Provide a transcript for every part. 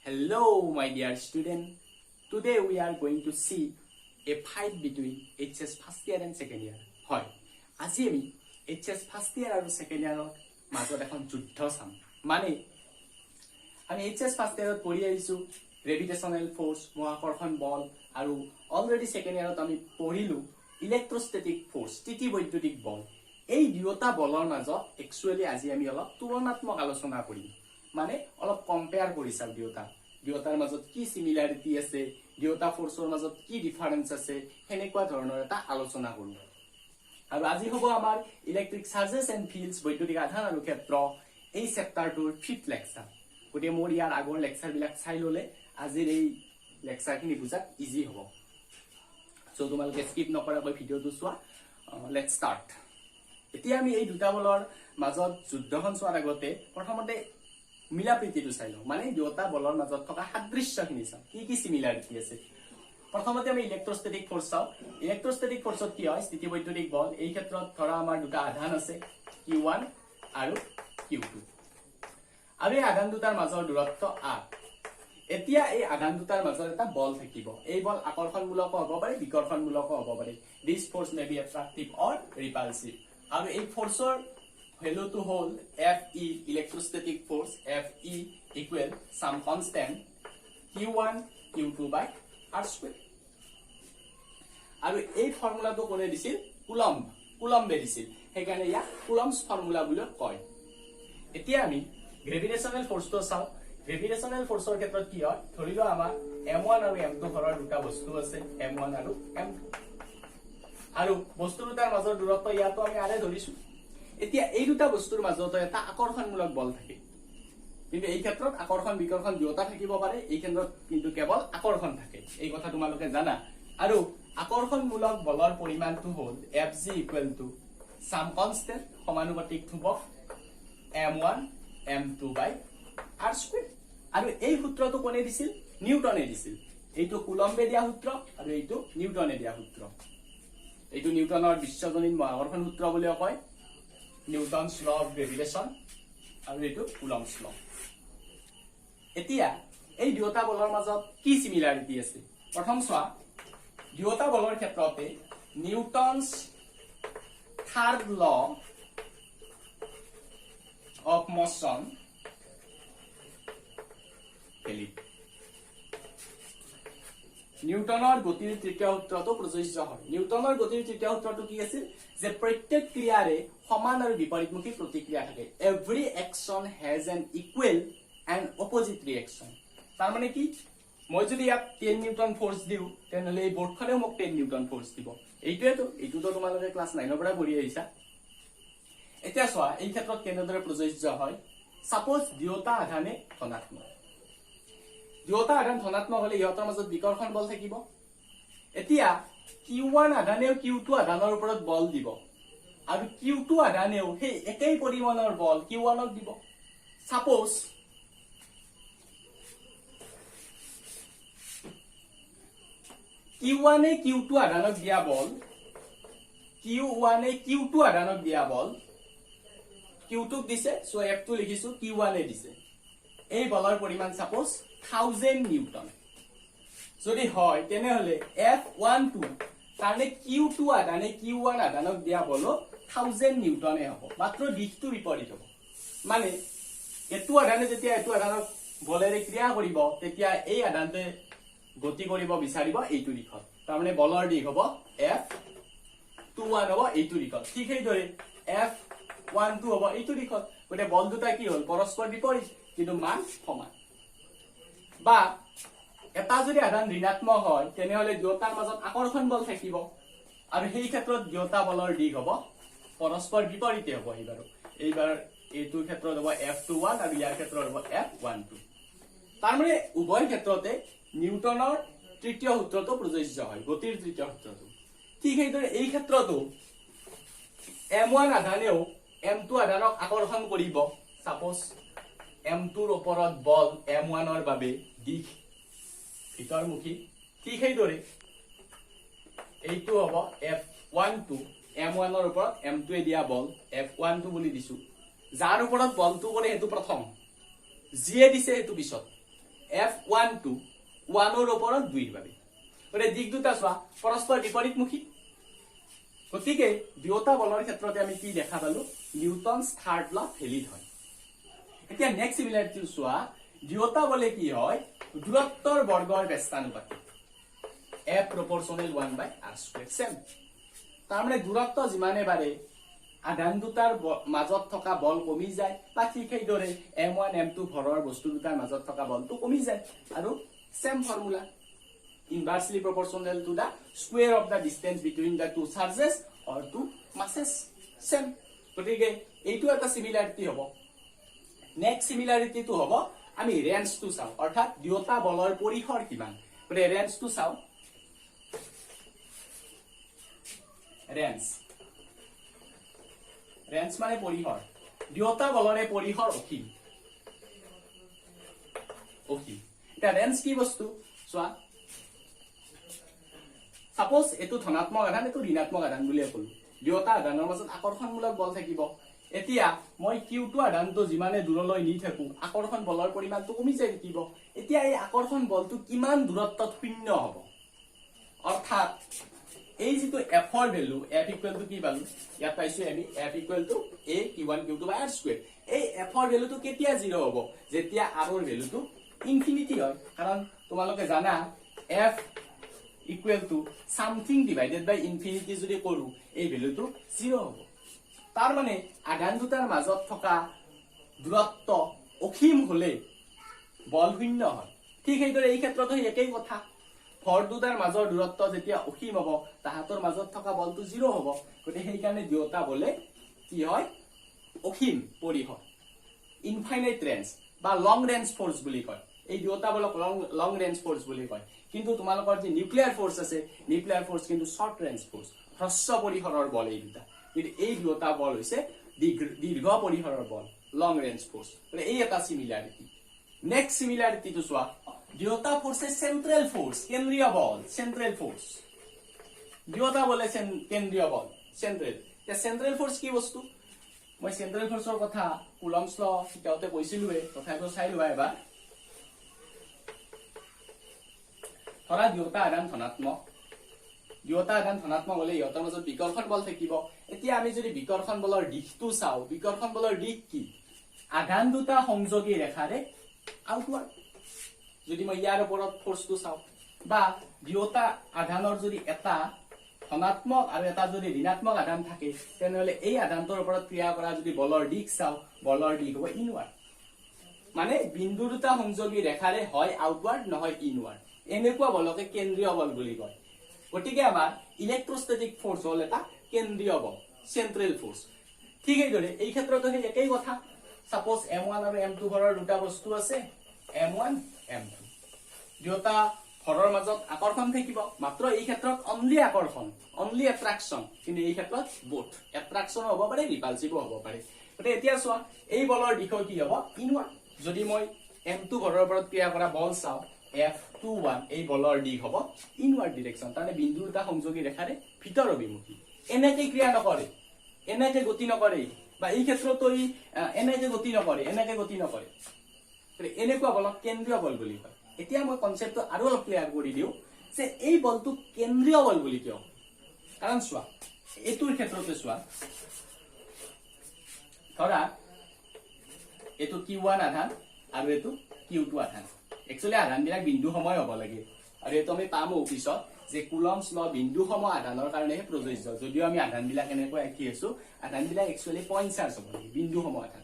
Hello, my dear student. Today we are going to see a fight between HS first year and second year. Hoy, আজি আমি HS first year আৰু second year মাজত এখন যুদ্ধ চাম। মানে আমি HS first year পঢ়ি আহিছো gravitational force, মহাকৰ্ষণ বল আৰু already second year আমি পঢ়িলো electrostatic force, স্থিতিবৈদ্যুতিক বল। এই দুয়োটা বলৰ মাজত actually আজি আমি অলপ তুলনাত্মক আলোচনা কৰিম। মানে অলপ কম্পেয়াৰ কৰি চাম দুয়োটাৰ মাজত কি সিমিলাৰিটি আছে, দুয়োটা ফোৰ্সৰ মাজত কি ডিফাৰেন্স আছে, হেনেকুৱা ধৰণৰ এটা আলোচনা কৰিম। আৰু আজি হ'ব আমাৰ ইলেক্ট্ৰিক চাৰ্জেছ এণ্ড ফিল্ডছ, বৈদ্যুতিক আধান আৰু ক্ষেত্ৰ এই চেপ্টাৰটোৰ 5th লেকচাৰ। গতিকে মোৰ ইয়াৰ আগৰ লেকচাৰবিলাক চাই ললে আজিৰ এই লেকচাৰখিনি বুজাত ইজি হ'ব। সো তোমালোকে স্কিপ নকৰাকৈ ভিডিঅ'টো চোৱা। Let's start. এতিয়া আমি এই দুটা বলৰ মাজত যুদ্ধখন চোৱাৰ আগতে প্ৰথমতে মিলা প্ৰীতিটো চাই লওঁ। মানে দুটা বলৰ মাজত থকা সাদৃশ্যখিনি চাওঁ, কি সিমিলাৰিটি আছে। প্ৰথমতে আমি ইলেক্ট্ৰোষ্টেটিক ফোৰ্স চাওঁ। ইলেক্ট্ৰোষ্টেটিক ফোৰ্সত কি হয়, স্থিতিবৈদ্যুতিক বল। এই ক্ষেত্ৰত ধৰা আমাৰ দুটা আধান আছে Q1 আৰু Q2, আৰু এই আধান দুটাৰ মাজৰ দূৰত্ব r। এতিয়া এই আধান দুটাৰ মাজত এটা বল থাকিব। এই বল আকৰ্ষণমূলক হ'ব পাৰে, বিকৰ্ষণমূলক হ'ব পাৰে। দিস ফোৰ্স মে বি এট্ৰাকটিভ অৰ ৰিপালসিভ। আৰু এই ফোৰ্সৰ value to hold Fe electrostatic force Fe equal some constant Q1 Q2 by r square। আৰু এই ফৰ্মুলাটো কোনে দিছিল? কুলম্বে দিছিল। সেইকাৰণে ইয়াক কুলম্বস ফৰ্মুলা বুলি কয়। এতিয়া আমি গ্ৰেভিটেশনাল ফোৰ্সটো চাওঁ। গ্ৰেভিটেশনাল ফোৰ্সৰ ক্ষেত্ৰত কি হয়, ধৰিলো আমাৰ M1 আৰু M2 ঘৰৰ দুটা বস্তু আছে, M1 আৰু M2, আৰু বস্তু দুটাৰ মাজৰ দূৰত্ব ইয়াতো আমি আৰে ধৰিছো। এতিয়া এই দুটা বস্তুৰ মাজত এটা আকৰ্ষণমূলক বল থাকে, কিন্তু এই ক্ষেত্ৰত আকৰ্ষণ বিকৰ্ষণ দুয়োটা থাকিব পাৰে। এই ক্ষেত্ৰত কিন্তু কেৱল আকৰ্ষণ থাকে, এই কথা তোমালোকে জানা। আৰু আকৰ্ষণমূলক বলৰ পৰিমাণটো হ'ল Fg equal to some constant সমানুপাতিক ধ্ৰুৱক M1 M2 বাই r স্কয়াৰ। আৰু এই সূত্ৰটো কোনে দিছিল? নিউটনে দিছিল। এইটো কুলম্বে দিয়া সূত্ৰ আৰু এইটো নিউটনে দিয়া সূত্ৰ। এইটো নিউটনৰ বিশ্বজনীন মহাকৰ্ষণ সূত্ৰ বুলিও কয়, নিউটনছ ল অফ গ্ৰেভিটেশন, আৰু এইটো কুলম্বছ ল। এতিয়া এই দুয়োটা বলৰ মাজত কি সিমিলাৰিটি আছে প্ৰথম চোৱা। দুয়োটা বলৰ ক্ষেত্ৰতে Newton's third law of motion valid. নিউটনৰ গতিৰ তৃতীয় সূত্ৰটো প্ৰযোজ্য হয়। নিউটনৰ গতিৰ তৃতীয় সূত্ৰটো কি আছিল? যে প্ৰত্যেক ক্ৰিয়াৰে সমান আৰু বিপৰীতমুখী প্ৰতিক্ৰিয়া থাকে। Every action has N equal and opposite reaction. তাৰ মানে কি, মই যদি ইয়াত 10 নিউটন ফোৰ্স দিওঁ, তেনেহলে এই বৰ্ডখনেও মোক 10 নিউটন ফোৰ্স দিব। এইটোতো তোমালোকে ক্লাছ 9ৰ পৰা পঢ়ি আহিছা। এতিয়া চোৱা এই ক্ষেত্ৰত কেনেদৰে প্ৰযোজ্য হয়। সাপোজ দুয়োটা আধানে ধনাত্মক। দুয়োটা আধান ধনাত্মক হলে ইহঁতৰ মাজত বিকৰ্ষণ বল থাকিব। এতিয়া Q1 আধানেও Q2 আধানৰ ওপৰত বল দিব, আৰু Q2 আধানেও সেই একেই পৰিমাণৰ বল Q1ক দিব। সাপোজ Q1 এ Q2 আধানক দিয়া বল, Q1 এ Q2 আধানক দিয়া বল Q2ক দিছে, সো F2 লিখিছো, Q1 এ দিছে। এই বলৰ পৰিমাণ সাপোজ 1000 নিউটন যদি হয়, তেনেহলে F12 কাৰণে Q2 আধানে Q1 আধানক দিয়া বল 1000 নিউটনে হ'ব, মাত্ৰ দিশটো বিপৰীত হ'ব। মানে এটো আধানে যেতিয়া এটো আধানক বলেৰে ক্ৰিয়া কৰিব, তেতিয়া এই আধানতে গতি কৰিব বিচাৰিব এইটো দিশত। তাৰমানে বলৰ দিশ হ'ব F21 হ'ব এইটো দিশত। ঠিক সেইদৰে F12 হ'ব এইটো দিশত। গতিকে বল দুটা কি হ'ল? পৰস্পৰ বিপৰীত, কিন্তু মান সমান। বা এটা যদি আধান ঋণাত্মক হয়, তেনেহলে দুয়োটাৰ মাজত আকৰ্ষণ বল থাকিব, আৰু সেই ক্ষেত্ৰত দুয়োটা বলৰ দিশ হ'ব পৰস্পৰ বিপৰীতে হ'ব। এইবাৰ এইটোৰ ক্ষেত্ৰত হ'ব F21 আৰু ইয়াৰ ক্ষেত্ৰত হ'ব F12। তাৰমানে উভয় ক্ষেত্ৰতে নিউটনৰ তৃতীয় সূত্ৰটো প্ৰযোজ্য হয়, গতিৰ তৃতীয় সূত্ৰটো। ঠিক সেইদৰে এই ক্ষেত্ৰতো M1 আধানেও M2 আধানক আকৰ্ষণ কৰিব। সাপোজ M2ৰ ওপৰত বল M1ৰ বাবে দিশ ভিতৰমুখী। ঠিক সেইদৰে এইটো হ'ব F12, M1ৰ ওপৰত M2 এ দিয়া বল F12 বুলি দিছো। যাৰ ওপৰত বলটো কৰে সেইটো প্ৰথম, যিয়ে দিছে সেইটো পিছত। F1 to 1 ওপৰত 2 বাবে গতিকে দিক দুটা চোৱা পৰস্পৰ বিপৰীতমুখী গতিকে দুয়োটা বলৰ ক্ষেত্ৰতে আমি কি দেখা পালো নিউটনছ থাৰ্ড ল ভেলিড হয় এতিয়া নেক্সট সিমিলাৰিটি চোৱা দুয়োটা বলে কি হয় দূৰত্বৰ বৰ্গৰ ব্যস্তানুপাতিক F proportional 1/r² সেম তাৰ মানে দূৰত্ব যিমানে বাঢ়ে আধান দুটাৰ মাজত থকা বল কমি যায় বা ঠিক সেইদৰে m1 m2 ভৰৰ বস্তু দুটাৰ মাজত থকা বলটো কমি যায় আৰু same formula inversely proportional to the square of the distance between the two charges or two masses same গতিকে এইটো এটা সিমিলাৰিটি হ'ব নেক্সট সিমিলাৰিটি টো হ'ব আমি ৰেঞ্জ টো চাও অৰ্থাৎ দুয়োটা বলৰ পৰিসৰ কিমান গতিকে ৰেঞ্জ টো চাও ৰেঞ্জ মানে পৰিসৰ দুয়োটা বলৰে পৰিসৰ অসীম এটা ৰেঞ্জ কি বস্তু চোৱা সাপোজ এটো ধনাত্মক আধান এটো ঋণাত্মক আধান বুলি কলো দুয়োটা আধানৰ মাজত আকৰ্ষণমূলক বল থাকিব এতিয়া মই Q2 আধানটো যিমানে দূৰলৈ নি থাকো আকৰ্ষণ বলৰ পৰিমাণটো কমি যায় থাকিব এতিয়া এই আকৰ্ষণ বলটো কিমান দূৰত্বত শূন্য হ'ব অৰ্থাৎ এই যেটো F ৰ ভ্যালু F ইকুৱেল টু কি পালো ইয়াত পাইছো আমি F equal to A Q1 Q2 r² এই F ৰ ভ্যালুটো কেতিয়া 0 হ'ব যেতিয়া r ৰ ভ্যালুটো ইনফিনিটি হয় কাৰণ তোমালোকে জানা F equal to something divided by infinity যদি কৰো এই ভ্যালুটো 0 হ'ব তাৰ মানে আধান দুটাৰ মাজত থকা দূৰত্ব অসীম হলে বল শূন্য হয় ঠিক সেইদৰে এই ক্ষেত্ৰতো একেই কথা ভৰ দুটাৰ মাজৰ দূৰত্ব যেতিয়া অসীম হ'ব তাহাতৰ মাজত থকা বলটো 0 হ'ব গতিকে সেই কাৰণে দুয়োটা বলে কি হয় অসীম পৰিসৰ ইনফাইনাইট ৰেঞ্জ বা লং ৰেঞ্জ ফোৰ্স বুলি কয় এই দুয়োটা বলক লং ৰেঞ্জ ফোৰ্স বুলি কয় কিন্তু তোমালোকৰ যে নিউক্লিয়াৰ ফোৰ্স আছে নিউক্লিয়াৰ ফোৰ্স কিন্তু শৰ্ট ৰেঞ্জ ফোৰ্স হ্ৰস্ব পৰিসৰৰ বল এই দুটা কিন্তু এই দুটা বল হৈছে দীৰ্ঘ পৰিসৰৰ বল লং ৰেঞ্জ ফোৰ্স মানে এই এটা সিমিলাৰিটি নেক্সট সিমিলাৰিটি টো চোৱা দুয়োটা ফোৰ্সে সেন্ট্ৰেল ফোৰ্স কেন্দ্ৰীয় বল সেন্ট্ৰেল ফোৰ্স দুয়োটা বলে কেন্দ্ৰীয় বল সেন্ট্ৰেল তে সেন্ট্ৰেল ফোৰ্স কি বস্তু মই সেন্ট্ৰেল ফোৰ্সৰ কথা কুলম্বছ ল শিকাওতে কৈছিলুৱে কথাটো চাই লোৱা এবাৰ ধৰা দুয়োটা আধান ধনাত্মক হলে ইহঁতৰ মাজত বিকৰ্ষণ বল থাকিব এতিয়া আমি যদি বিকৰ্ষণ বলৰ দিশটো চাও বিকৰ্ষণ বলৰ দিশ কি আধান দুটা সংযোগী ৰেখাৰে আউটৱাৰ্ড যদি মই ইয়াৰ ওপৰত ফোৰ্সটো চাও বা দুয়োটা আধানৰ যদি এটা ধনাত্মক আৰু এটা যদি ঋণাত্মক আধান থাকে তেনেহলে এই আধানটোৰ ওপৰত ক্ৰিয়া কৰা যদি বলৰ দিশ চাও বলৰ দিশ হ'ব ইনৱাৰ্ড মানে বিন্দু দুটা সংযোগী ৰেখাৰে হয় আউটৱাৰ্ড নহয় ইনৱাৰ্ড এনেকুৱা বলকে কেন্দ্ৰীয় বল বুলি কয় গতিকে আমাৰ ইলেক্ট্ৰোষ্টেটিক ফোৰ্স হল এটা কেন্দ্ৰীয় বল সেন্ট্ৰেল ফোৰ্স ঠিক এইদৰে এই ক্ষেত্ৰতো সেই একেই কথা সাপোজ m1 আৰু m2 ভৰৰ দুটা বস্তু আছে m1 m2 দুটা ভৰৰ মাজত আকৰ্ষণ থাকিব মাত্ৰ এই ক্ষেত্ৰত অনলি আকৰ্ষণ অনলি এট্ৰাকচন কিন্তু এই ক্ষেত্ৰত বোথ এট্ৰাকচন হ'ব পাৰে ৰিপালসিভ হ'ব পাৰে গতিকে এতিয়া চোৱা এই বলৰ দিশ কি হ'ব ইনৱাৰ্ড যদি মই m2 ভৰৰ ওপৰত ক্ৰিয়া কৰা বল চাও F21 এই বলৰ দিশ হ'ব ইনৱাৰ্ড ডিৰেকচন মানে বিন্দু দুটা সংযোগী ৰেখাৰে ভিতৰ অভিমুখী এনেকে ক্ৰিয়া নকৰে এনেকে গতি নকৰে বা এই ক্ষেত্ৰতো এনেকে গতি নকৰে এনেকুৱা বলক কেন্দ্ৰীয় বল বুলি কয় এতিয়া মই কনসেপ্টটো আৰু অলপ ক্লিয়াৰ কৰি দিও যে এই বলটো কেন্দ্ৰীয় বল বুলি কিয় কাৰণ চোৱা এটোৰ ক্ষেত্ৰতে চোৱা ধৰা এটো Q1 আধান আৰু এটো Q2 আধান একচুয়ালি আধান বিলাক বিন্দু সময় হ'ব লাগে আৰু এটো আমি পাম অফিসত যে কুলম্বছ ল বিন্দু সময় আধানৰ কাৰণে প্ৰযোজ্য যদিও আমি আধান বিলাক এনেকৈ আঁকি আছো আধান বিলাক একচুয়ালি পইণ্ট চাৰ্জ হ'ব লাগে বিন্দু সময় আধান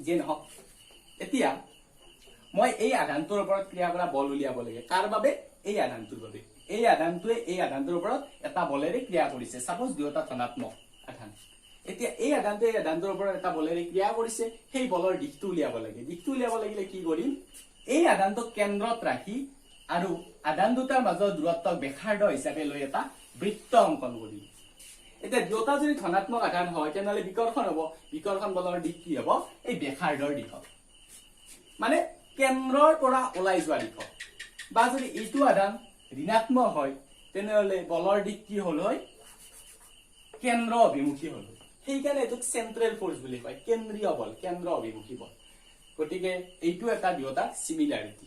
যে নহওক এতিয়া মই এই আধানটোৰ ওপৰত ক্ৰিয়া কৰা বল উলিয়াব লাগে কাৰ বাবে এই আধানটোৰ বাবে এই আধানটোৱে এই আধানটোৰ ওপৰত এটা বলেৰে ক্ৰিয়া কৰিছে সাপোজ দুটা ধনাত্মক আধান এতিয়া এই আধানটোৱে এই আধানটোৰ ওপৰত এটা বলেৰে ক্ৰিয়া কৰিছে সেই বলৰ দিশটো উলিয়াব লাগে দিশটো উলিয়াব লাগিলে কি কৰিম এই আধানটোক কেন্দ্ৰত ৰাখি আৰু আধান দুটাৰ মাজৰ দূৰত্বক ব্যাসাৰ্ধ হিচাপে লৈ এটা বৃত্ত অংকন কৰিম এতিয়া দুটা যদি ধনাত্মক আধান হয় তেনেহলে বিকৰ্ষণ হ'ব বিকৰ্ষণ বলৰ দিশ কি হ'ব এই ব্যাসাৰ্ধৰ দিশ মানে কেন্দ্ৰৰ পৰা ওলাই যোৱা দিশ বা যদি এইটো আধান ঋণাত্মক হয় তেনেহলে বলৰ দিশ কি হল হয় কেন্দ্ৰ অভিমুখী হল সেইকাৰণে এটোক সেন্ট্ৰেল ফোৰ্স বুলি কয় কেন্দ্ৰীয় বল কেন্দ্ৰ অভিমুখী বল গতিকে এইটো এটা দুটা সিমিলাৰিটি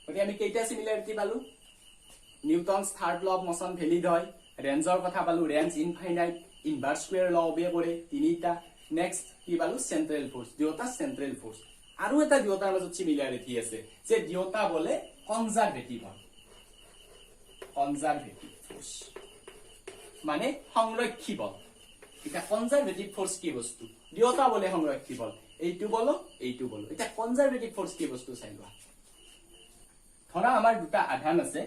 গতিকে আমি কেইটা সিমিলাৰিটি পালো Newton's third law of motion valid হয় ৰেঞ্জৰ কথা পালো ৰেঞ্জ ইনফাইনাইট ইনভাৰ্স স্কয়াৰ ল অবে কৰে তিনিটা নেক্সট কি পালো সেন্ট্ৰেল ফোৰ্স দুটা সেন্ট্ৰেল ফোৰ্স আৰু এটা দুটাৰ মাজত সিমিলাৰিটি আছে যে দুটা বলে কনজাৰভেটিভ হয় কনজাৰভেটিভ ফোৰ্স মানে সংৰক্ষী বল এটা কনজাৰভেটিভ ফোৰ্স কি বস্তু দুটা বলে সংৰক্ষী বল এইটো বলো এটা কনজাৰভেটিভ ফোৰ্স কি বস্তু চাই লোৱা ধৰা আমাৰ দুটা আধান আছে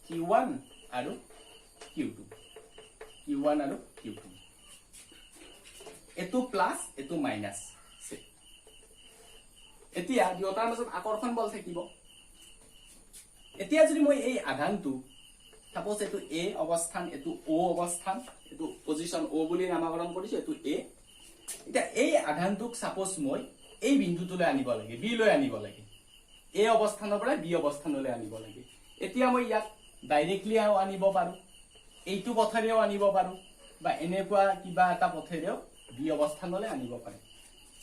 Q1 আৰু Q2 Q1 আৰু Q2 এটো প্লাস এটো মাইনাস এতিয়া দুটাৰ মাজত আকৰ্ষণ বল থাকিব এতিয়া যদি মই এই আধানটো সাপোজ এটো A অৱস্থান এটো O অৱস্থান এটো পজিশন O বুলি নামকৰণ কৰিছো এটো A এতিয়া এই আধানটোক সাপোজ মই এই বিন্দুটোলৈ আনিব লাগে B লৈ আনিব লাগে A অৱস্থানৰ পৰা B অৱস্থানলৈ আনিব লাগে এতিয়া মই ইয়াক ডাইৰেক্টলি আনিব পাৰো এইটো পথৰেও আনিব পাৰো বা এনেকুৱা কিবা এটা পথৰেও B অৱস্থানলৈ আনিব পাৰো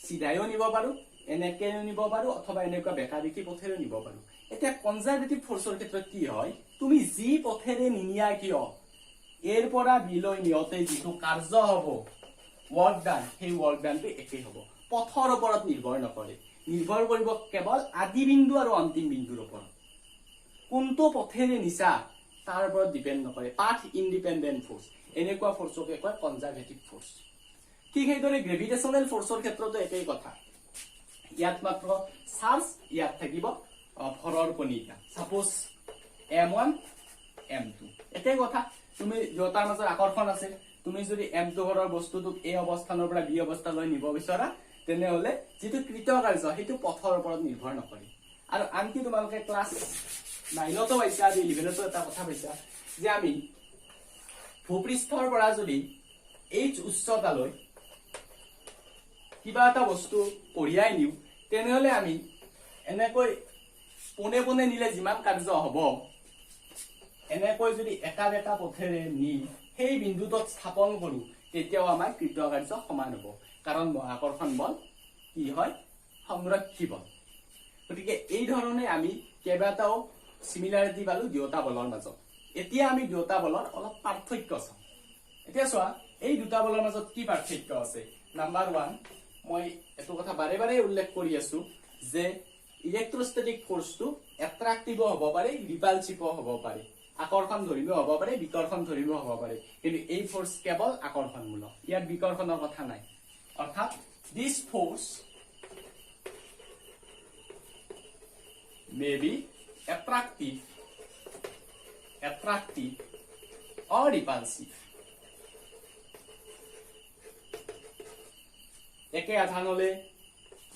সিধাইও নিব পাৰো এনেকে নিব পাৰো অথবা এনেকুৱা বেকাবিকি পথেৰে নিব পাৰো এতিয়া কনজাৰভেটিভ ফোৰ্সৰ ক্ষেত্ৰত কি হয় তুমি যি পথেৰে নিনিয়া কিয় এৰ পৰা B লৈ নিয়তে যিটো কাৰ্য হ'ব ওয়াৰ্ক ডান সেই ওয়াৰ্ক ডানটো একেই হ'ব পথৰ ওপৰত নিৰ্ভৰ নকৰে নিৰ্ভৰ কৰিব কেৱল আদি বিন্দু আৰু অন্তিম বিন্দুৰ ওপৰত কোনটো পথেৰে নিছা তাৰ ওপৰত ডিপেন্ড নকৰে পাথ ইন্ডিপেন্ডেন্ট ফোৰ্স এনেকুৱা ফোৰ্সকে কয় কনজাৰভেটিভ ফোৰ্স ঠিক সেইদৰে গ্ৰেভিটেশনাল ফোৰ্সৰ ক্ষেত্ৰতো একেই কথা ইয়াত মাত্ৰ চাৰ্জ ইয়াত থাকিব ভৰৰ কণিকা সাপোজ m1 m2 একেই কথা তুমি দুটাৰ মাজত আকৰ্ষণ আছে তুমি যদি m2 ভৰৰ বস্তুটোক A অৱস্থানৰ পৰা B অৱস্থালৈ নিব বিচৰা তেনেহলে যেটো কৃতকাৰ্য হেতু পথৰ ওপৰত নিৰ্ভৰ নকৰে আৰু আনকি তোমালোকে ক্লাস 9তো পাইছা আৰু 11তো এটা কথা পাইছা যে আমি ভূপৃষ্ঠৰ পৰা যদি h উচ্চতালৈ কিবা এটা বস্তু কঢ়িয়াই নিউ তেনেহলে আমি এনেকৈ পোনে পোনে নিলে যিমান কাৰ্য হ'ব এনেকৈ যদি এটা এটা পথেৰে নি সেই বিন্দুটোত স্থাপন কৰো তেতিয়াও আমাৰ কৃতকাৰ্য সমান হ'ব কাৰণ মহাকৰ্ষণ বল কি হয় সংৰক্ষী বল গতিকে এই ধৰণে আমি কেইবাটাও সিমিলাৰিটি পালো দুটা বলৰ মাজত এতিয়া আমি দুটা বলৰ অলপ পাৰ্থক্য চাম এতিয়া চোৱা এই দুটা বলৰ মাজত কি পাৰ্থক্য আছে নাম্বাৰ 1 মই এটো কথা বাৰে বাৰে উল্লেখ কৰি আছো যে ইলেক্ট্ৰোষ্টেটিক ফোৰ্সটো এট্ৰাক্টিভ হ'ব পাৰে ৰিপালচিভ হ'ব পাৰে আকৰ্ষণ ধৰিব হ'ব পাৰে বিকৰ্ষণ ধৰিব হ'ব পাৰে কিন্তু এই ফোৰ্স কেৱল আকৰ্ষণমূলক ইয়াত বিকৰ্ষণৰ কথা নাই অৰ্থাৎ this force may be attractive or repulsive একে আধান হলে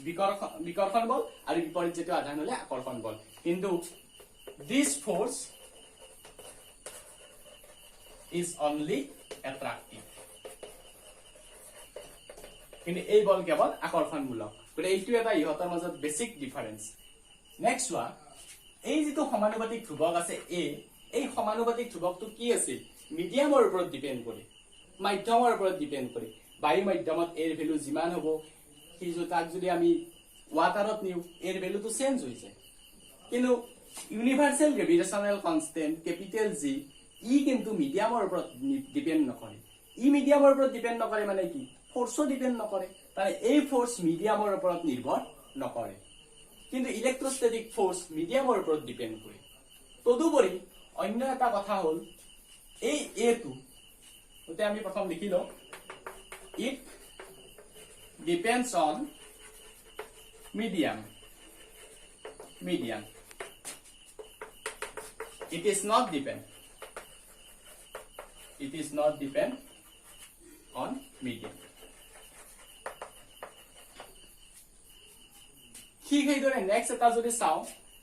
বিকৰ্ষণ বল আৰু বিপৰীত যেটো আধান হলে আকৰ্ষণ বল কিন্তু this force is only attractive কিন্তু এই বল কেৱল আকৰ্ষণমূলক গতিকে এইটো এটা ইহতৰ মাজত বেসিক ডিফাৰেন্স নেক্সট ওয়া এই যেটো সমানুপাতিক ধ্ৰুৱক আছে A এই সমানুপাতিক ধ্ৰুৱকটো কি আছে মিডিয়ামৰ ওপৰত ডিপেন্ড কৰে মাধ্যমৰ ওপৰত ডিপেন্ড কৰে বায়ু মাধ্যমত এৰ ভ্যালু যিমান হ'ব সেই তাক যদি আমি ওয়াটাৰত নিউ এৰ ভ্যালুটো চেঞ্জ হৈ যায় কিন্তু ইউনিভাৰ্সাল গ্ৰেভিটেশনাল কনস্ট্যান্ট ক্যাপিটেল G ই কিন্তু মিডিয়ামৰ ওপৰত ডিপেন্ড নকৰে ই মিডিয়ামৰ ওপৰত ডিপেন্ড নকৰে মানে কি ফোৰ্সও ডিপেন্ড নকৰে মানে এই ফোৰ্স মিডিয়ামৰ ওপৰত নিৰ্ভৰ নকৰে কিন্তু ইলেক্ট্ৰোষ্টেটিক ফোৰ্স মিডিয়ামৰ ওপৰত ডিপেন্ড কৰে তদুপৰি অন্য এটা কথা হল এই A টো ওতে আমি প্ৰথম লিখিলো it depends on medium it is not depend on medium ঠিক সেইদৰে নেক্সট এটা যদি চাও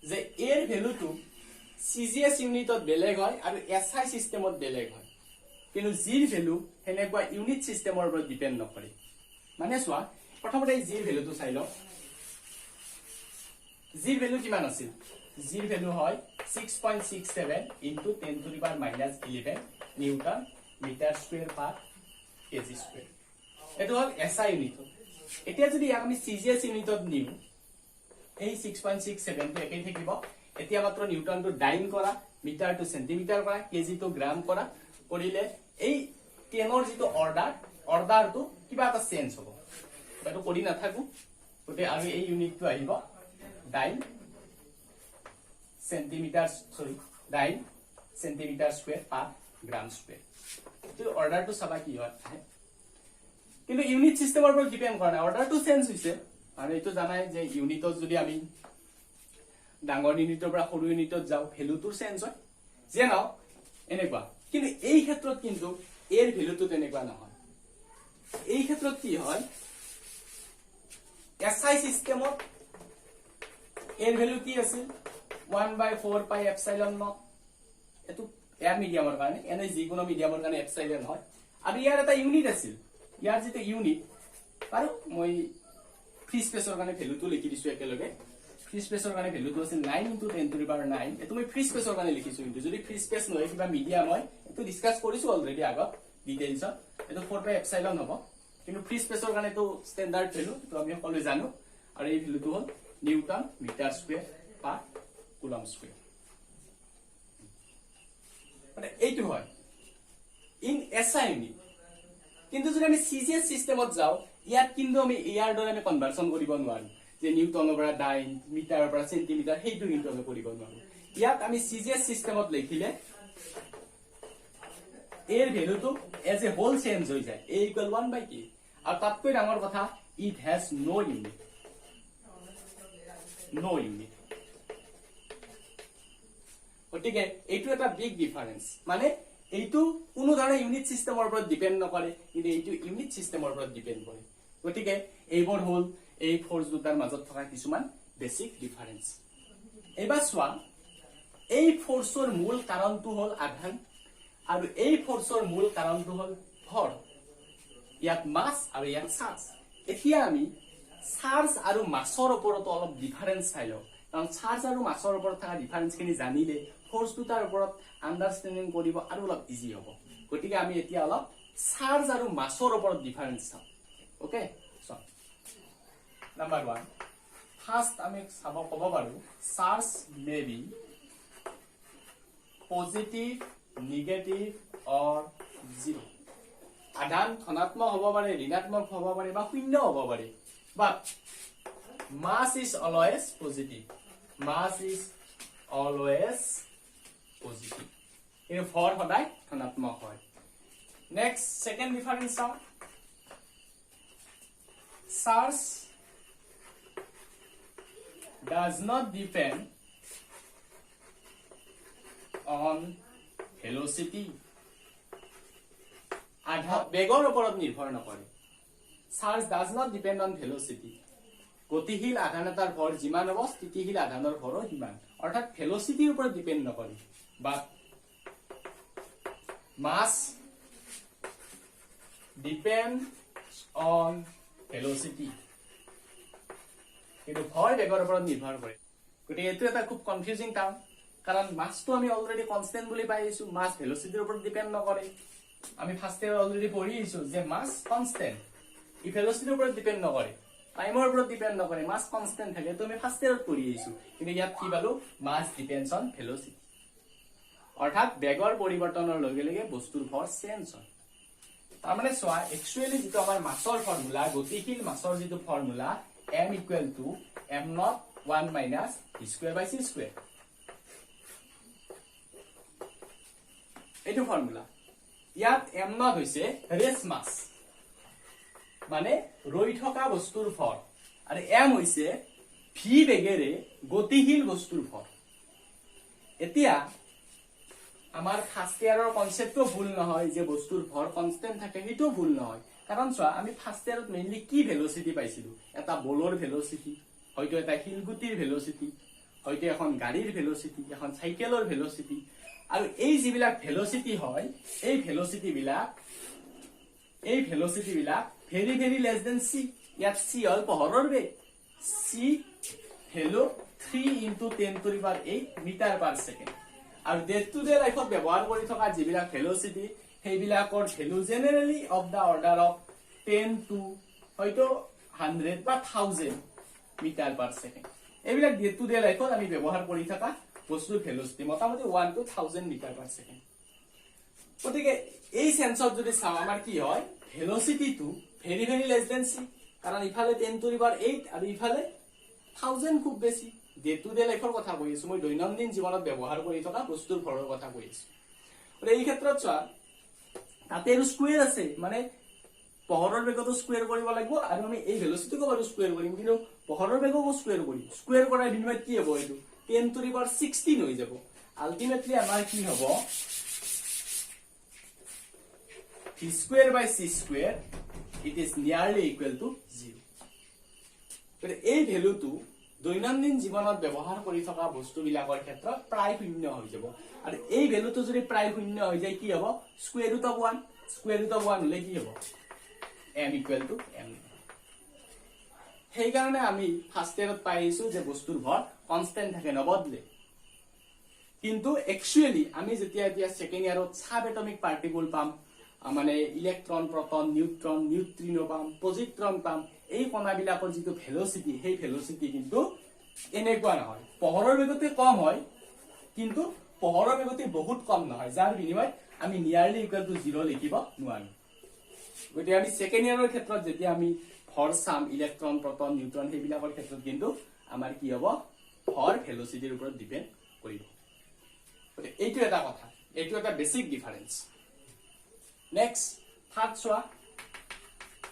যে এৰ ভ্যালুটো CGS ইউনিটত বেলেগ হয় আৰু SI সিস্টেমত বেলেগ হয় কিন্তু জিৰ ভ্যালু হেনেকুৱা ইউনিট সিস্টেমৰ ওপৰত ডিপেন্ড নকৰে মানে চোৱা প্ৰথমতে জিৰ ভ্যালুটো চাই লও জিৰ ভ্যালু কিমান আছিল জিৰ ভ্যালু হয় 6.67 into 10 to the power minus 11 newton metre square per kg square এটো হল এসআই ইউনিট এতিয়া যদি আমি সিজিএস ইউনিটত নিউ এই 6.67 টো একেই থাকিব এতিয়া মাত্ৰ নিউটনটো ডাইন কৰা মিটাৰ টু সেন্টিমিটাৰ কৰা কেজি টু গ্ৰাম কৰা কৰিলে এই 10 ৰ যেটো অৰ্ডাৰটো কিবা এটা চেঞ্জ হ'ব এটো কৰি নাথাকো গতে আমি এই ইউনিটটো আহিব ডাইন সেন্টিমিটাৰ স্কয়াৰ পাৰ গ্ৰাম স্কয়াৰ তো অৰ্ডাৰটো সবা কি হয় কিন্তু ইউনিট সিস্টেমৰ ওপৰত ডিপেন্ড কৰে না অৰ্ডাৰটো চেঞ্জ হৈছে আৰু এটো জানাই যে ইউনিটত যদি আমি ডাঙৰ ইউনিটৰ পৰা সৰু ইউনিটত যাও ভ্যালুটো চেঞ্জ হয় যে নাও এনেকুৱা কিন্তু এই ক্ষেত্ৰত কিন্তু এৰ ভ্যালুটো তেনেকুৱা নহয় এই ক্ষেত্ৰত কি হয় এসআই সিস্টেমত এর ভ্যালু কি আছিল 1/4 পাই এপসাইলন ন এটো এয়ার মিডিয়ামৰ কাৰণে এনে যিকোনো মিডিয়ামৰ কাৰণে এপসাইলন হয় আৰু ইয়াৰ এটা ইউনিট আছিল ইয়াৰ যেটো ইউনিট আৰু মই ফ্ৰী স্পেচৰ কাৰণে ভ্যালুটো লিখি দিছো একেলগে ফ্ৰী স্পেচৰ কাৰণে ভ্যালুটো আছিল 9 into 10 to the power 9 এটো মই ফ্ৰী স্পেচৰ কাৰণে লিখিছো কিন্তু যদি ফ্ৰী স্পেচ নহয় কিবা মিডিয়াম হয় এটো ডিসকাস কৰিছো অলৰেডি আগত ডিটেইলছত এটো 4 পাই এপসাইলন হ'ব কিন্তু ফ্ৰী স্পেচৰ কাৰণে তো স্ট্যান্ডাৰ্ড ভ্যালু তো আমি সকলো জানো আৰু এই ভ্যালুটো হ'ল নিউটন মিটাৰ স্কয়াৰ পাৰ কুলম স্কয়াৰ মানে এইটো হয় ইন এসআই ইউনিট কিন্তু যদি আমি সিজিএস সিস্টেমত যাও ইয়াত কিন্তু আমি এয়াৰ দৰে আমি কনভাৰ্সন কৰিব নোৱাৰো যে নিউটনৰ পৰা ডাইন মিটাৰৰ পৰা সেন্টিমিটাৰ হেইটো কিন্তু আমি কৰিব নোৱাৰো ইয়াত আমি সিজিএস সিস্টেমত লিখিলে এর ভ্যালুটো এজ এ হোল চেঞ্জ হৈ যায় a = 1/k আৰু তাতকৈ ডাঙৰ কথা ইট হ্যাজ নো ইউনিট গতিকে এইটো এটা বিগ ডিফাৰেন্স মানে এইটো কোনো ধৰণে ইউনিট সিস্টেমৰ ওপৰত ডিপেন্ড নকৰে কিন্তু এইটো ইউনিট সিস্টেমৰ ওপৰত ডিপেন্ড কৰে গতিকে এইবোৰ হল এই ফোৰ্স দুটাৰ মাজত থকা কিছুমান বেসিক ডিফাৰেন্স এবাৰ চোৱা এই ফোৰ্সৰ মূল কাৰণটো হল আধান আৰু এই ফোৰ্সৰ মূল কাৰণটো হল ভৰ ইয়াত মাস আৰু ইয়াত চাৰ্জ এতিয়া আমি চাৰ্জ আৰু মাসৰ ওপৰত অলপ ডিফাৰেন্স চাই লওঁ কাৰণ চাৰ্জ আৰু মাসৰ ওপৰত থকা ডিফাৰেন্সখিনি জানিলে ফোৰ্স দুটাৰ ওপৰত আন্ডাৰষ্টেণ্ডিং কৰিব আৰু অলপ ইজি হ'ব গতিকে আমি এতিয়া অলপ চাৰ্জ আৰু মাসৰ ওপৰত ডিফাৰেন্স চাওঁ ওকে সো নাম্বাৰ 1 ফাৰ্স্ট আমি চাব ক'ব পাৰো charge may be positive negative or zero আধান ধনাত্মক হ'ব পাৰে ঋণাত্মক হ'ব পাৰে বা শূন্য হ'ব পাৰে but mass is always positive কিন্তু ভৰ সদায় ধনাত্মক হয় নেক্সট সেকেন্ড ডিফাৰেন্স চাও charge does not depend on velocity আধা বেগৰ ওপৰত নিৰ্ভৰ নকৰে charge does not depend on velocity গতিশীল আধান এটাৰ ভৰ যিমান হ'ব স্থিতিশীল আধানৰ ভৰো সিমান অৰ্থাৎ ভেলোসিটিৰ ওপৰত ডিপেন্ড নকৰে বা মাস ডিপেন্ডস অন ভেলোসিটি কিন্তু ভৰ বেগৰ ওপৰত নিৰ্ভৰ কৰে গতিকে এটো এটা খুব কনফিউজিং টাৰ্ম কাৰণ মাসটো আমি অলৰেডি কনস্ট্যান্ট বুলি পাইছো মাস ভেলোসিটিৰ ওপৰত ডিপেন্ড নকৰে আমি ফাৰ্স্ট ইয়াৰ অলৰেডি পড়িছো যে মাস কনস্ট্যান্ট ই ভেলোসিটিৰ ওপৰত ডিপেন্ড নকৰে টাইমৰ ওপৰত ডিপেন্ড নকৰে মাস কনস্ট্যান্ট থাকে তো আমি ফাৰ্স্ট ইয়াৰত পঢ়িছো কিন্তু ইয়াত কি পালো মাস ডিপেন্ডস অন ভেলোসিটি অৰ্থাৎ বেগৰ পৰিৱৰ্তনৰ লগে লগে বস্তুৰ ভৰ চেঞ্জ হয় তাৰ মানে সোৱা একচুয়ালি যেটো আমাৰ মাসৰ ফৰ্মুলা গতিশীল মাসৰ যেটো ফৰ্মুলা m = m0 1 - v²/c² এইটো ফৰ্মুলা ইয়াত m0 হৈছে ৰেস মাস মানে ৰৈ থকা বস্তুৰ ভৰ আৰু m হৈছে v বেগেৰে গতিশীল বস্তুৰ ভৰ এতিয়া আমাৰ ফাৰ্স্ট ইয়াৰৰ কনসেপ্টটো ভুল নহয় যে বস্তুৰ ভৰ কনস্ট্যান্ট থাকে হেটো ভুল নহয় কাৰণ চোৱা আমি ফাৰ্স্ট ইয়াৰত মেইনলি কি ভেলোসিটি পাইছিলো এটা বলৰ ভেলোসিটি হয়তো এটা হিলগুটিৰ ভেলোসিটি হয়তো এখন গাড়ীৰ ভেলোসিটি এখন সাইকেলৰ ভেলোসিটি আৰু এই যিবিলাক ভেলোসিটি হয় এই ভেলোসিটি বিলাক very very less than c ইয়াত c হল পোহৰৰ বেগ c value 3 into 10 to the power 8 metre per second আৰু ডে টু ডে লাইফত ব্যৱহাৰ কৰি থকা যিবিলাক ভেলোচিটি সেইবিলাকৰ value generally of the order of 10 to হয়তো 100 বা 1000 মিটাৰ পাৰ সেকেন্ড এইবিলাক ডে টু ডে লাইফত আমি ব্যৱহাৰ কৰি থকা বস্তুৰ ভেলোচিটি মোটামুটি 1 to 1000 মিটাৰ পাৰ সেকেন্ড গতিকে এই সেন্সত যদি চাও আমাৰ কি হয় velocity too very very less than c কাৰণ ইফালে 10 to the power 8 আৰু ইফালে 1000 খুব বেছি ডে টু ডে লাইফৰ কথা কৈ আছো মই দৈনন্দিন জীৱনত ব্যৱহাৰ কৰি থকা বস্তুৰ ভৰৰ কথা কৈ আছো আৰু এই ক্ষেত্ৰত চোৱা তাতে স্কয়াৰ আছে মানে পোহৰৰ বেগটো স্কয়াৰ কৰিব লাগিব আৰু আমি এই ভেলোচিটিকো বাৰু স্কয়াৰ কৰিম কিন্তু পোহৰৰ বেগকো স্কয়াৰ কৰিম স্কয়াৰ কৰাৰ বিনিময়ত কি হ'ব এইটো 10 to the power 16 হৈ যাব আলটিমেটলি আমাৰ কি হ'ব v square by c square it is nearly equal to 0 গতিকে এই ভ্যালুটো দৈনন্দিন জীৱনত ব্যৱহাৰ কৰি থকা বস্তুবিলাকৰ ক্ষেত্ৰত প্ৰায় শূন্য হৈ যাব আৰু এই ভ্যালুটো যদি প্ৰায় শূন্য হৈ যায় কি হ'ব square root of 1 square root of 1 হলে কি হ'ব m equal to m সেই কাৰণে আমি ফাৰ্স্ট ইয়াৰত পাইছো যে বস্তুৰ ভৰ কনস্ট্যান্ট থাকে নবদলে কিন্তু একচুয়ালি আমি যেতিয়া এতিয়া সেকেন্ড ইয়াৰত সাব এটমিক পাৰ্টিকল পাম মানে ইলেক্ট্ৰন প্ৰটন নিউট্ৰন নিউট্ৰিনো পাম পজিট্ৰন পাম এই কণাবিলাকৰ যিটো ভেলোচিটি সেই ভেলোচিটি কিন্তু এনেকুৱা নহয় পোহৰৰ বেগতে কম হয় কিন্তু পোহৰৰ বেগতে বহুত কম নহয় যাৰ বিনিময়ত আমি নিয়াৰলি ইকুৱেল টু 0 লিখিব নোৱাৰো গতিকে আমি সেকেন্ড ইয়াৰৰ ক্ষেত্ৰত যেতিয়া আমি ভৰ চাম ইলেক্ট্ৰন প্ৰটন নিউট্ৰন সেইবিলাকৰ ক্ষেত্ৰত কিন্তু আমাৰ কি হ'ব ভৰ ভেলোচিটিৰ ওপৰত ডিপেন্ড কৰিব গতিকে এইটো এটা কথা এইটো এটা basic difference Next, third soa.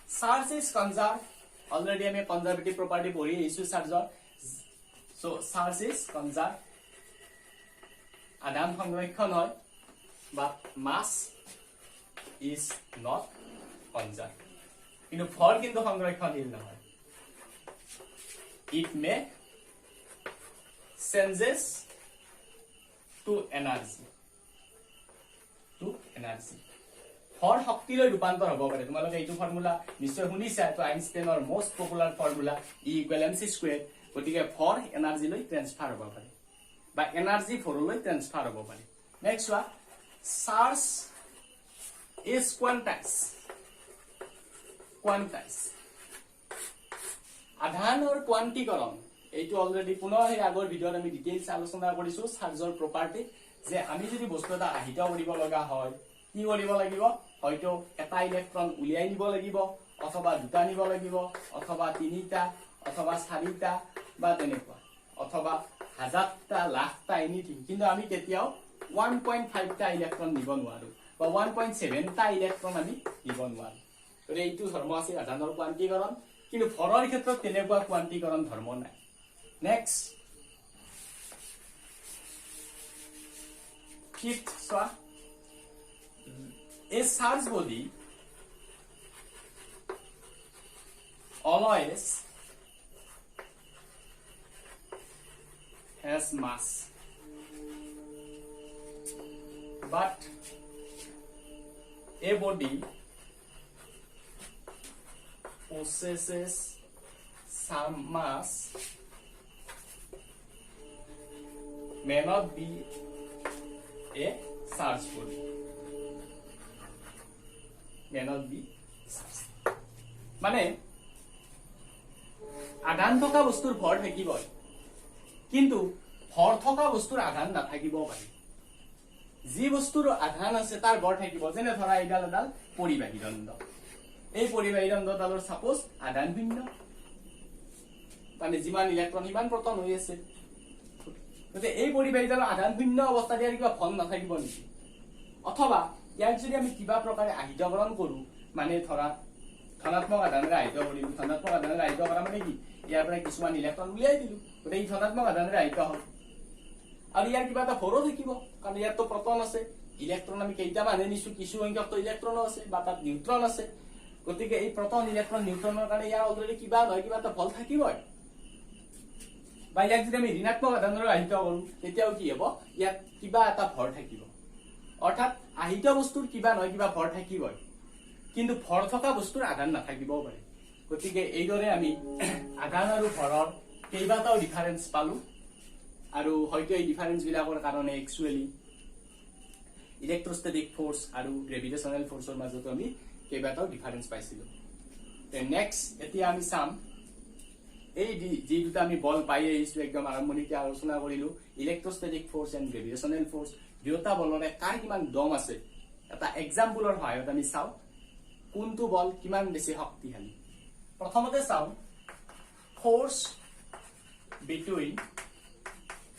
Charge is conserved. Already I conservative property pori issue charge. So charge is conserved. Adan সংৰক্ষণ হয়, but mass is not conserved. কিন্তু ভৰ কিন্তু সংৰক্ষণশীল নহয়. It may changes to energy. ভৰ শক্তিলৈ ৰূপান্তৰ হ'ব পাৰে তোমালোকে এইটো ফৰ্মুলা নিশ্চয় শুনিছা তো আইনষ্টাইনৰ most popular formula E = mc², গতিকে ভৰ এনাৰ্জিলৈ ট্ৰান্সফাৰ হ'ব পাৰে বা এনাৰ্জি ভৰলৈ ট্ৰান্সফাৰ হ'ব পাৰে নেক্সট ওয়া চাৰ্জ ইজ কোৱান্টাইজ আধানৰ কোৱান্টিকৰণ এইটো অলৰেডি পুনৰ এই আগৰ ভিডিঅ'ত আমি ডিটেইলছ আলোচনা কৰিছো চাৰ্জৰ প্ৰপাৰ্টি যে আমি যদি বস্তু এটা আহিত কৰিব লগা হয় কি কৰিব লাগিব হয়তো এটা ইলেক্ট্ৰন উলিয়াই নিব লাগিব অথবা দুটা নিব লাগিব অথবা তিনিটা অথবা চাৰিটা বা তেনেকুৱা অথবা হাজাৰটা লাখটা এনিথিং কিন্তু আমি কেতিয়াও 1.5 টা ইলেক্ট্ৰন নিব নোৱাৰো বা 1.7 টা ইলেক্ট্ৰন আমি নিব নোৱাৰো গতিকে এইটো ধৰ্ম আছে আধানৰ কোৱান্টিকৰণ কিন্তু ভৰৰ ক্ষেত্ৰত তেনেকুৱা কোৱান্টিকৰণ ধৰ্ম নাই next fifth soya A charged body always has mass, but a body possesses some mass may not be a charged body. মানে আধান থকা বস্তুৰ ভৰ থাকিবই কিন্তু ভৰ থকা বস্তুৰ আধান নাথাকিব পাৰে যি বস্তুৰ আধান আছে তাৰ ভৰ থাকিব যেনে ধৰা এডাল পৰিবাহী দণ্ড এই পৰিবাহী দণ্ডডালৰ সাপোজ আধান শূন্য মানে যিমান ইলেক্ট্ৰন সিমান প্ৰটন হৈ আছে গতিকে এই পৰিবাহীডালৰ আধান শূন্য অৱস্থাত ইয়াৰ কিবা ভৰ নাথাকিব নেকি অথবা ইয়াক যদি আমি কিবা প্ৰকাৰে আহিতকৰণ কৰো মানে ধৰা ধনাত্মক আধানেৰে আহিত কৰিলো ধনাত্মক আধানেৰে আহিত কৰা মানে কি ইয়াৰ পৰা কিছুমান ইলেক্ট্ৰন উলিয়াই দিলো গতিকে এই ধনাত্মক আধানেৰে আহিত হ'ল আৰু ইয়াৰ কিবা এটা ভৰো থাকিব কাৰণ ইয়াততো প্ৰটন আছে ইলেক্ট্ৰন আমি কেইটামান নিছো কিছু সংখ্যক ইলেক্ট্ৰনো আছে বা তাত নিউট্ৰন আছে গতিকে এই প্ৰটন ইলেক্ট্ৰন নিউট্ৰনৰ কাৰণে ইয়াৰ অলৰেডি কিবা নহয় কিবা এটা ভল থাকিবই বা ইয়াক যদি আমি ঋণাত্মক আধানেৰে আহিত কৰো তেতিয়াও কি হ'ব ইয়াত কিবা এটা ভৰ থাকিব অৰ্থাৎ আহিত বস্তুৰ কিবা নহয় কিবা ভৰ থাকিবই কিন্তু ভৰ থকা বস্তুৰ আধান নাথাকিবও পাৰে গতিকে এইদৰে আমি আধান আৰু ভৰৰ কেইবাটাও ডিফাৰেন্স পালো আৰু হয়তো এই ডিফাৰেন্স বিলাকৰ কাৰণে একচুয়ালি ইলেক্ট্ৰোষ্টেটিক ফোৰ্স আৰু গ্ৰেভিটেশনাল ফোৰ্সৰ মাজত আমি কেইবাটাও ডিফাৰেন্স পাইছিলো নেক্সট এতিয়া আমি চাম এই যি দুটা আমি বল পাই আহিছো একদম আৰম্ভণিতে আলোচনা কৰিলো ইলেক্ট্ৰোষ্টেটিক ফোৰ্স এণ্ড গ্ৰেভিটেশনাল ফোৰ্স দুটা বলৰে কাৰ কিমান দম আছে এটা এক্সাম্পলৰ সহায়ত আমি চাও কোনটো বল কিমান বেছি শক্তিশালী প্ৰথমতে চাও ফোৰ্স বিটুইন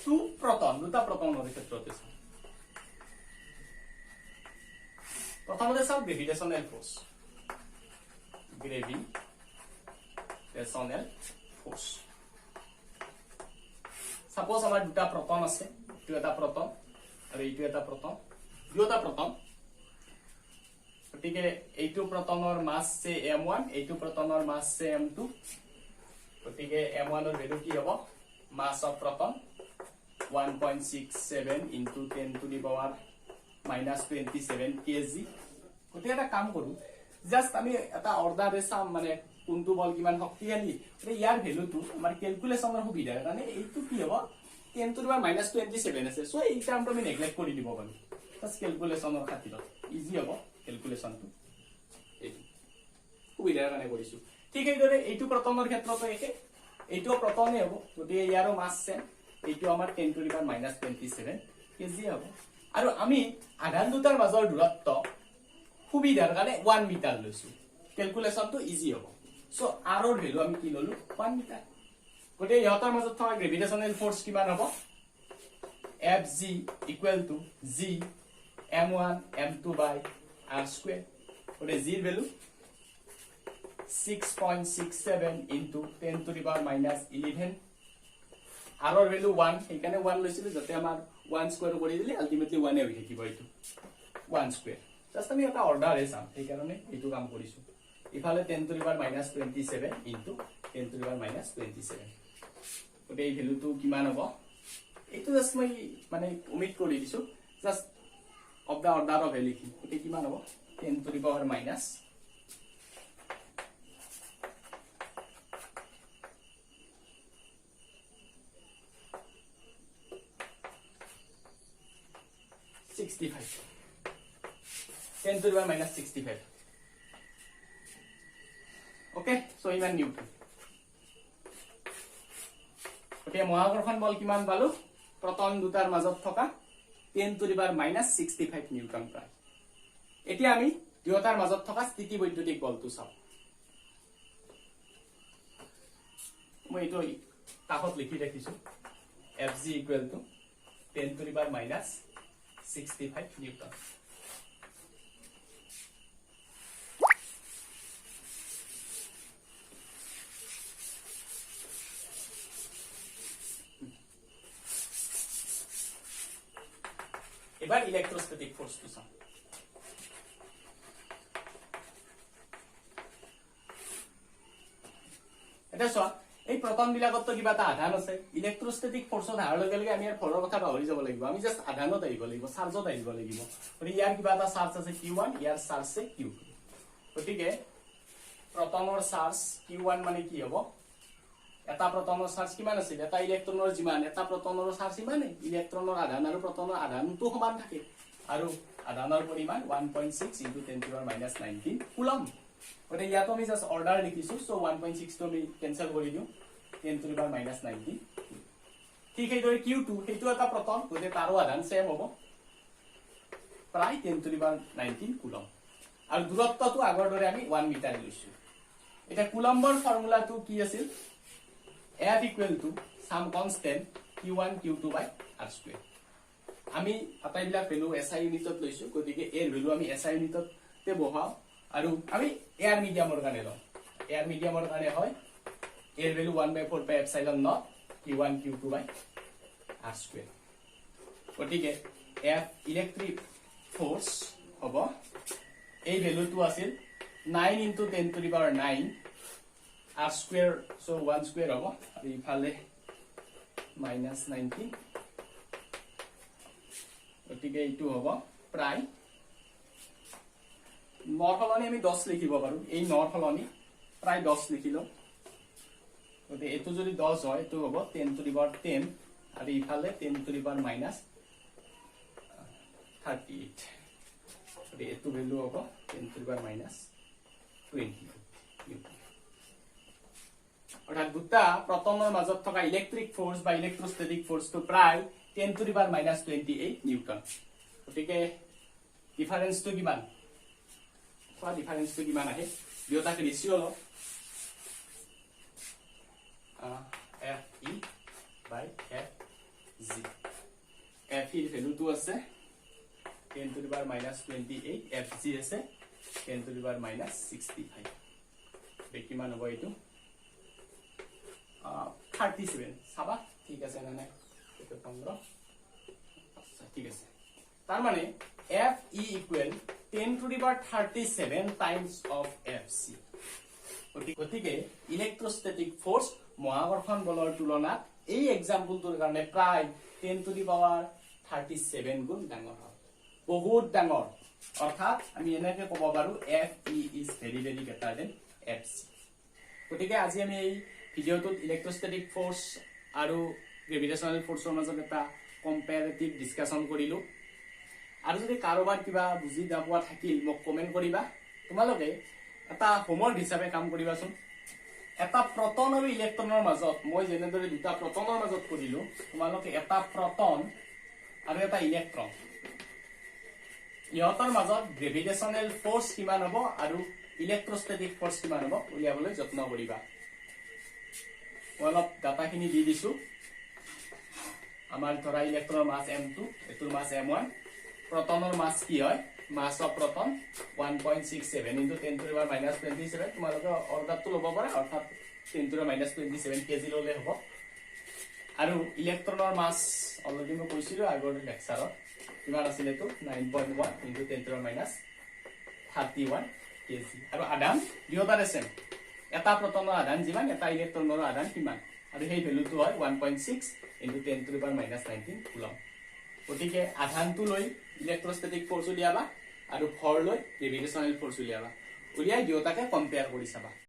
টু প্ৰটন দুটা প্ৰটনৰ ক্ষেত্ৰতে চাও প্ৰথমতে চাও গ্ৰেভিটেশনাল ফোৰ্স গ্ৰেভিটেশনাল ফোৰ্স সাপোজ আমাৰ দুটা প্ৰটন আছে এইটো এটা প্ৰটন আৰু এইটো এটা প্ৰটন দুটা প্ৰটন গতিকে এইটো প্ৰটনৰ মাস আছে m1 এইটো প্ৰটনৰ মাস আছে m2 গতিকে m1 ৰ ভ্যালু কি হ'ব মাস of প্রটন 1.67 into 10 to the power minus 27 kg গতিকে এটা কাম কৰো জাস্ট আমি এটা অৰ্ডাৰে চাম মানে কোনটো বল কিমান শক্তিশালী মানে ইয়াৰ ভ্যালুটো আমাৰ ক্যালকুলেশনৰ সুবিধাৰ কাৰণে এইটো কি হ'ব 10 to the power minus 27 আছে সো এই টাৰ্মটো আমি নেগলেক্ট কৰি দিব পাৰো জাস্ট ক্যালকুলেশনৰ খাতিৰত ইজি হ'ব ক্যালকুলেশনটো এই সুবিধাৰ কাৰণে কৰিছো ঠিক এইদৰে এইটো প্ৰটনৰ ক্ষেত্ৰতো একে এইটো প্ৰটনে হ'ব গতিকে ইয়াৰো মাস আছে এইটো আমাৰ 10 to the power minus 27 KG হ'ব আৰু আমি আধান দুটাৰ মাজৰ দূৰত্ব সুবিধাৰ কাৰণে 1 মিটাৰ লৈছো ক্যালকুলেশনটো ইজি হ'ব সো r ৰ ভ্যালু আমি কি ললো 1 মিটাৰ গতিকে ইহঁতৰ মাজত থকা গ্ৰেভিটেশনাল ফোর্স কিমান হ'ব Fg equal to g m1 m2 by r square গতিকে g ৰ value 6.67 into 10 to the power minus 11 r ৰ ভ্যালু 1 সেইকাৰণে 1 লৈছিলো যাতে আমাৰ 1 স্কয়াৰ কৰি দিলে আলটিমেটলি 1 এ হৈ থাকিব এইটো 1 স্কয়াৰ জাস্ট আমি এটা অৰ্ডাৰ এসাম সেইকাৰণে এইটো কাম কৰিছো ইফালে 10 to the power minus 27 into 10 to the power minus 27 গতিকে এই ভ্যালুটো কিমান হ'ব এইটো জাস্ট মই মানে ওমিট কৰি দিছো just of the order of লিখি গতিকে কিমান হ'ব 10 to the power minus 65 10 to the power minus 65 okay so ইমান নিউটন গতিকে মহাকৰ্ষণ বল কিমান পালো প্ৰটন দুটাৰ মাজত থকা 10 to the power minus 65 Newton প্ৰায় এতিয়া আমি দুটাৰ মাজত থকা স্থিতি বৈদ্যুতিক বলটো চাও মই এইটো কাগজত লিখি ৰাখিছো Fg equal to 10 to the power minus 65 Newton. এবার ইলেক্ট্রোস্ট্যাটিক ফোর্স তো চাও এটা চোৱা এই প্ৰটন বিলাকত তো কিবা এটা আধান আছে ইলেক্ট্ৰোস্ট্যাটিক ফোৰ্সত আহাৰ লগে লগে আমি ইয়াৰ ফলৰ কথা পাহৰি যাব লাগিব আমি জাস্ট আধানত আহিব লাগিব চাৰ্জত আহিব লাগিব গতিকে ইয়াৰ কিবা এটা চাৰ্জ আছে q1 ইয়াৰ চাৰ্জ আছে q2 গতিকে প্ৰটনৰ চাৰ্জ q1 মানে কি হ'ব এটা প্ৰটনৰ চাৰ্জ কিমান আছে এটা ইলেক্ট্ৰনৰ যিমান এটা প্ৰটনৰ চাৰ্জ ইমানে ইলেক্ট্ৰনৰ আধান আৰু প্ৰটনৰ আধানটো সমান থাকে আৰু আধানৰ পৰিমাণ 1.6 into 10 to the power minus 19 coulomb গতিকে ইয়াত আমি জাস্ট অৰ্ডাৰ লিখিছো সো 1.6 টো আমি কেনসেল কৰি দিও 10 to the power minus 19 ঠিক এইদৰে q2 সেইটো এটা প্ৰটন গতিকে তাৰো আধান সেম হ'ব প্ৰায় 10 to the power 19 কুলম আৰু দূৰত্বটো আগৰ দৰে আমি 1 মিটাৰ লৈছো এটা কুলম্বৰ ফৰ্মুলাটো কি আছিল F equal to some constant q1 q2 by r square আমি আটাইবিলাক ভ্যালু SI ইউনিটত লৈছো গতিকে এর ভ্যালু আমি SI ইউনিটত তে বহাও আৰু আমি এয়াৰ মিডিয়ামৰ কাৰণে লম এয়াৰ মিডিয়ামৰ কাৰণে হয় এর value 1/4 pi epsilon naught q1 q2 by r square গতিকে F ইলেক্ট্ৰিক ফোর্স হ'ব এই ভ্যালুটো আছিল 9 into 10 to the power 9 r square so 1 square হ'ব আৰু ইফালে minus 19 গতিকে এইটো হ'ব প্ৰায় নৰ হলনি আমি 10 লিখিব পাৰো এই নৰ হলনি প্ৰায় 10 লিখিলো গতিকে এইটো যদি 10 হয় এইটো হ'ব 10 to the power 10 আৰু ইফালে 10 to the power minus 38 গতিকে এইটো ভ্যালু হ'ব 10 to the power minus 20 Newton অৰ্থাৎ দুটা প্ৰটনৰ মাজত থকা ইলেক্ট্ৰিক ফোৰ্স বা ইলেক্ট্ৰোষ্টেটিক ফোৰ্সটো প্ৰায় 10 to the power minus 28 Newton গতিকে ডিফাৰেন্সটো কিমান ডিফাৰেন্সটো কিমান আহে দুটাক ৰেশিও ল FE by FG FE ভ্যালুটো আছে 10 to the power minus 28 FG আছে 10 to the power minus 65 কিমান হ'ব এইটো 37 সাবা ঠিক আছে না নাই এটা 15 আচ্ছা ঠিক আছে তার মানে FE equal 10 to the power 37 times of FC গতিকে ইলেক্ট্ৰোষ্টেটিক ফোৰ্স মহাকৰ্ষণ বলৰ তুলনাত এই এক্সাম্পলটোৰ কাৰণে প্ৰায় 10 to the power 37 গুণ ডাঙৰ হয় বহুত ডাঙৰ অৰ্থাৎ আমি এনেকৈ ক'ব পাৰো FE is very very better than FC গতিকে আজি আমি এই ভিডিওটোত ইলেক্ট্ৰোষ্টেটিক ফোৰ্স আৰু গ্ৰেভিটেশনাল ফোৰ্সৰ মাজত এটা কম্পাৰেটিভ ডিসকাশন কৰিলো আৰু যদি কাৰোবাৰ কিবা বুজি নাপোৱা থাকিল মোক কমেন্ট কৰিবা তোমালোকে এটা হোমৱৰ্ক হিচাপে কাম কৰিবাচোন এটা প্ৰটন আৰু ইলেক্ট্ৰনৰ মাজত মই যেনেদৰে দুটা প্ৰটনৰ মাজত কৰিলো তোমালোকে এটা প্ৰটন আৰু এটা ইলেক্ট্ৰন ইহঁতৰ মাজত গ্ৰেভিটেশনাল ফোৰ্স কিমান হ'ব আৰু ইলেক্ট্ৰোষ্টেটিক ফোৰ্স কিমান হ'ব উলিয়াবলৈ যত্ন কৰিবা অলপ ডাটাখিনি দি দিছো আমাৰ ধৰা ইলেক্ট্ৰনৰ মাস m2 এটোৰ মাস m1 প্ৰটনৰ মাস কি হয় মাস of proton 1.67 into 10 to the power minus 27 তোমালোকে অৰ্ডাৰটো ল'ব পাৰা অৰ্থাৎ 10 to the minus 27 কেজি ললে হ'ব আৰু ইলেক্ট্ৰনৰ মাস অলৰেডি মই কৈছিলো আগৰ লেকচাৰত কিমান আছিল এটো 9.1 into 10 to the minus 31 KG আৰু আধান দুয়োটাৰ আছে এটা প্ৰটনৰ আধান যিমান এটা ইলেক্ট্ৰনৰ আধান কিমান আৰু সেই ভ্যালুটো হয় 1.6 into 10 to the power minus 19 coulomb গতিকে আধানটো লৈ ইলেক্ট্ৰোষ্টেটিক ফোৰ্স উলিয়াবা আৰু ভৰ লৈ গ্ৰেভিটেশনাল ফোৰ্স উলিয়াবা উলিয়াই দুয়োটাকে কম্পেয়াৰ কৰি চাবা